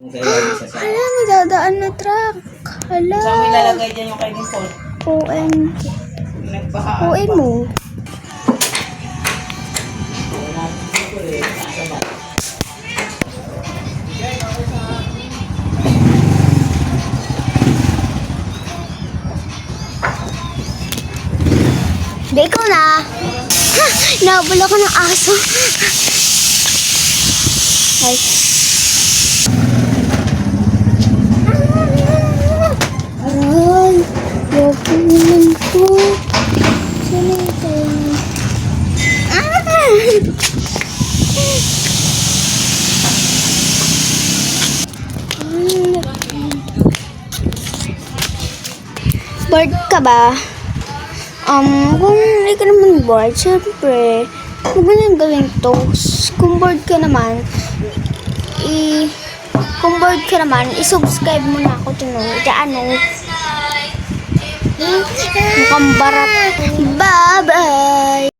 Sa ilalim sa sa. Hala, may dadaan na truck. Hala. Saan mo ilalagay dyan yung kainin po? OM. Nagpahaan OM mo. Hindi ko na. Ha! Naabala ko ng aso. Ay. Aray. Loko naman po. Sino ito? Bored ka ba? Kung hindi ka naman bored, syempre, huwag mo nang gawin to. Kung bored ka naman, i-subscribe mo na ako dun. Mukhang barat. Bye-bye!